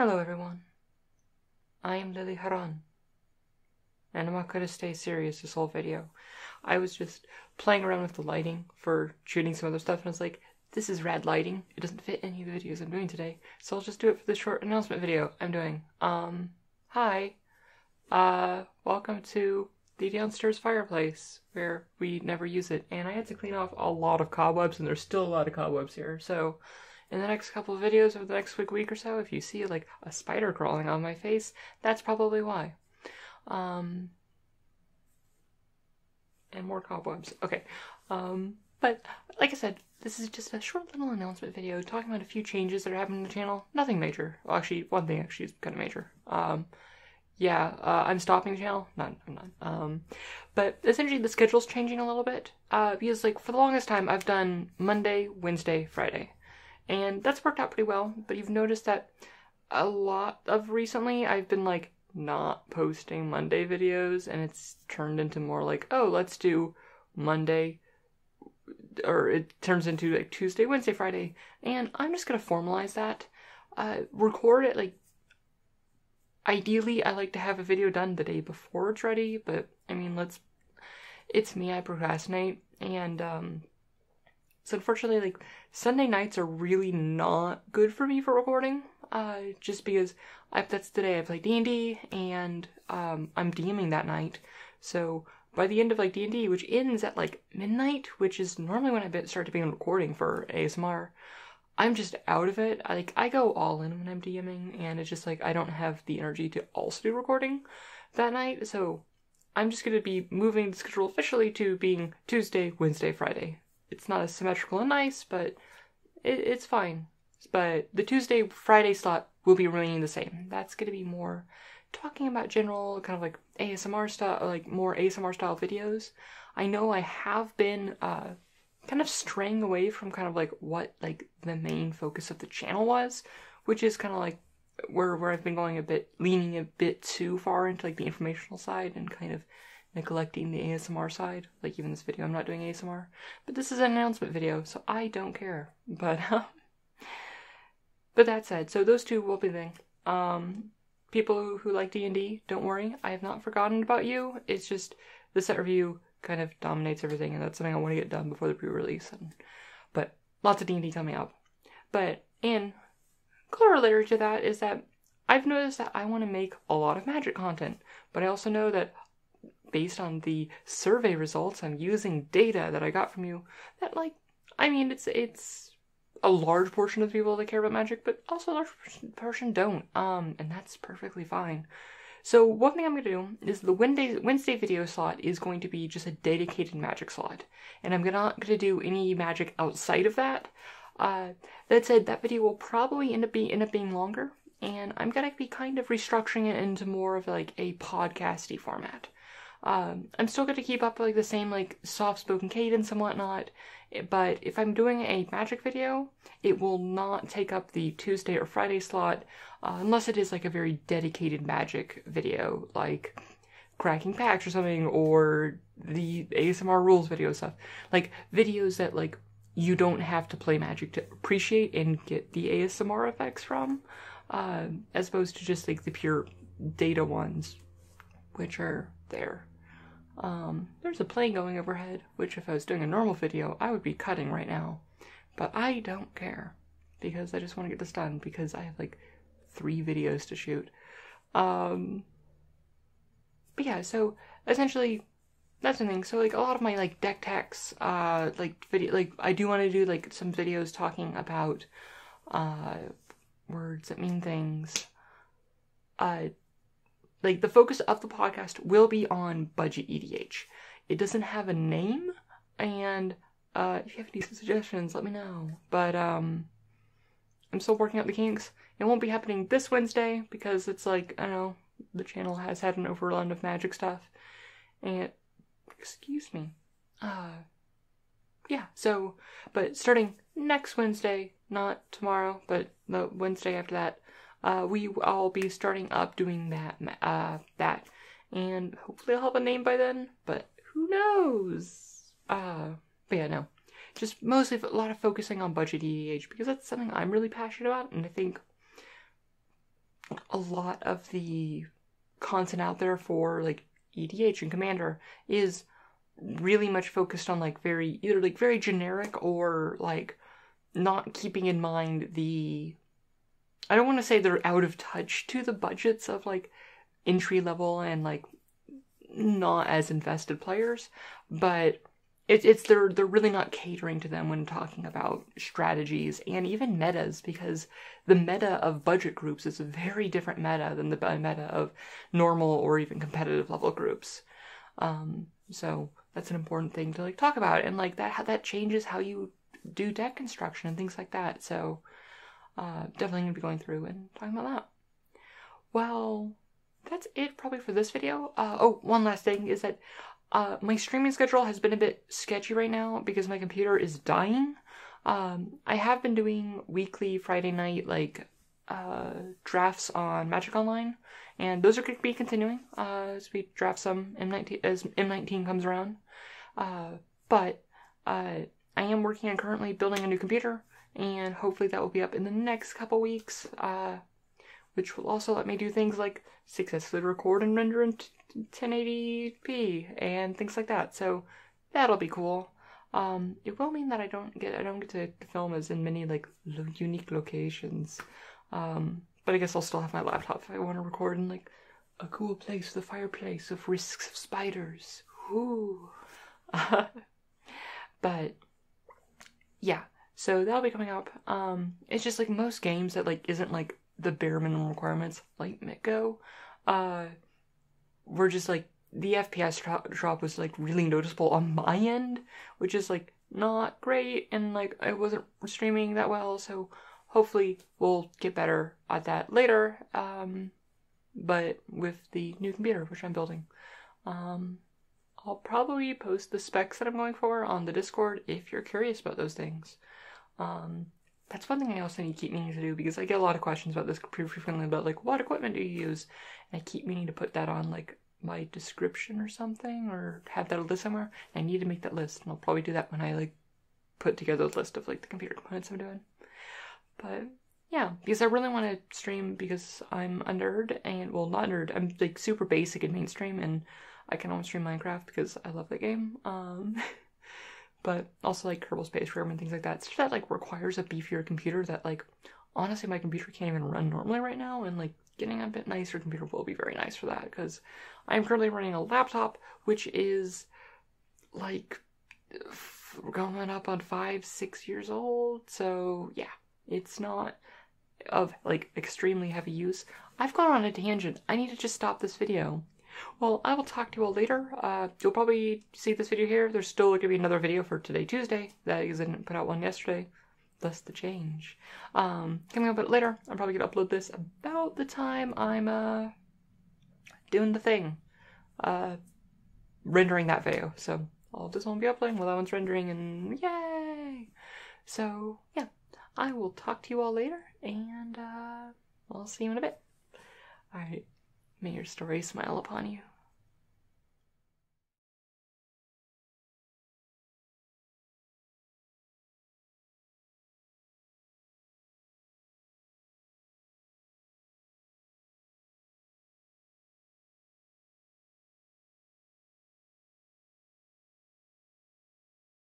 Hello everyone, I am Lily Haran, and I'm not going to stay serious this whole video. I was just playing around with the lighting for shooting some other stuff, and I was like, this is rad lighting, it doesn't fit any of the videos I'm doing today, so I'll just do it for the short announcement video I'm doing. Hi, welcome to the downstairs fireplace, where we never use it, and I had to clean off a lot of cobwebs, and there's still a lot of cobwebs here, so in the next couple of videos over the next week or so, if you see like a spider crawling on my face, that's probably why. And more cobwebs. Okay. But like I said, this is just a short little announcement video talking about a few changes that are happening on the channel. Nothing major. Well, actually, one thing actually is kind of major. I'm stopping the channel. No, I'm not. But essentially the schedule's changing a little bit. Because like for the longest time I've done Monday, Wednesday, Friday. And that's worked out pretty well, but you've noticed that a lot of recently I've been like not posting Monday videos, and it's turned into more like, oh, let's do Monday, or it turns into like Tuesday, Wednesday, Friday, and I'm just gonna formalize that. Record it like, ideally I like to have a video done the day before it's ready, but I mean, it's me, I procrastinate, and so unfortunately, like, Sunday nights are really not good for me for recording, just because that's the day I play D&D, and, I'm DMing that night, so by the end of, like, D&D, which ends at, like, midnight, which is normally when I start to begin recording for ASMR, I'm just out of it. I go all in when I'm DMing, and it's just, like, I don't have the energy to also do recording that night, so I'm just gonna be moving the schedule officially to being Tuesday, Wednesday, Friday. It's not as symmetrical and nice, but it's fine. But the Tuesday, Friday slot will be remaining the same. That's going to be more talking about general, kind of like ASMR style, like more ASMR style videos. I know I have been kind of straying away from kind of like what like the main focus of the channel was, which is kind of like where I've been going leaning a bit too far into like the informational side and kind of neglecting the ASMR side. Like even this video, I'm not doing ASMR, but this is an announcement video, so I don't care. But that said, so those two will be the thing. People who like D&D, don't worry, I have not forgotten about you. It's just the set review kind of dominates everything, and that's something I want to get done before the pre-release. But lots of D&D coming up. But in corollary to that is that I've noticed that I want to make a lot of Magic content, but I also know that based on the survey results, I'm using data that I got from you, that like, I mean, it's a large portion of the people that care about Magic, but also a large portion don't, and that's perfectly fine. So one thing I'm going to do is the Wednesday video slot is going to be just a dedicated Magic slot, and I'm not going to do any Magic outside of that. That said, that video will probably end up being longer, and I'm going to be kind of restructuring it into more of like a podcasty format. I'm still going to keep up like the same like soft-spoken cadence and whatnot, but if I'm doing a Magic video, it will not take up the Tuesday or Friday slot, unless it is like a very dedicated Magic video, like cracking packs or something, or the ASMR rules video stuff. Like videos that like you don't have to play Magic to appreciate and get the ASMR effects from, as opposed to just like the pure data ones, which are there. There's a plane going overhead, which if I was doing a normal video, I would be cutting right now. But I don't care, because I just want to get this done, because I have like 3 videos to shoot. But yeah, so essentially, that's the thing. So like a lot of my like deck techs, like video, like I do want to do like some videos talking about, words that mean things. Like, the focus of the podcast will be on Budget EDH. It doesn't have a name, and if you have any suggestions, let me know. But I'm still working out the kinks. It won't be happening this Wednesday, because it's like, I don't know, the channel has had an overrun of Magic stuff. And, excuse me. Yeah, so, but starting next Wednesday, not tomorrow, but the Wednesday after that, I'll be starting up doing that, and hopefully I'll have a name by then, but who knows? But yeah, no, just mostly a lot of focusing on Budget EDH, because that's something I'm really passionate about, and I think a lot of the content out there for like EDH and Commander is really much focused on like either very generic or like not keeping in mind I don't want to say they're out of touch to the budgets of like entry level and like not as invested players, but they're really not catering to them when talking about strategies and even metas, because the meta of budget groups is a very different meta than the meta of normal or even competitive level groups. So that's an important thing to like talk about, and like that how that changes how you do deck construction and things like that. So definitely gonna be going through and talking about that. Well, that's it probably for this video. Oh, one last thing is that my streaming schedule has been a bit sketchy right now because my computer is dying. I have been doing weekly Friday night like drafts on Magic Online, and those are going to be continuing as we draft some M19 as M19 comes around. But I am working on currently building a new computer, and hopefully that will be up in the next couple weeks, which will also let me do things like successfully record and render in 1080p and things like that. So that'll be cool. It will mean that I don't get to film as in many like unique locations. But I guess I'll still have my laptop if I want to record in like a cool place, the fireplace with risks of spiders. Ooh. But yeah, so that'll be coming up. It's just like most games that like isn't like the bare minimum requirements like Mitgo. We're just like the FPS drop was like really noticeable on my end, which is like not great, and like I wasn't streaming that well, so hopefully we'll get better at that later. But with the new computer which I'm building, I'll probably post the specs that I'm going for on the Discord if you're curious about those things. That's one thing I also need to keep meaning to do, because I get a lot of questions about this pretty frequently about like what equipment do you use, and I keep meaning to put that on like my description or something, or have that list somewhere. I need to make that list, and I'll probably do that when I like put together the list of like the computer components I'm doing. But yeah, because I really want to stream because I'm a nerd, and well, not nerd, I'm like super basic and mainstream, and I can only stream Minecraft because I love the game. But also like Kerbal Space Program and things like that. So that like requires a beefier computer that like honestly my computer can't even run normally right now, and like getting a bit nicer computer will be very nice for that, because I'm currently running a laptop which is like going up on 5-6 years old. So yeah, it's not of like extremely heavy use. I've gone on a tangent. I need to just stop this video. Well, I will talk to you all later. You'll probably see this video here. There's still going to be another video for today, Tuesday, that I didn't put out one yesterday. Thus the change. Coming up a bit later, I'm probably going to upload this about the time I'm doing the thing. Rendering that video. So all of this won't be uploading while that one's rendering, and yay! So yeah, I will talk to you all later, and I'll see you in a bit. Alright. May your story smile upon you.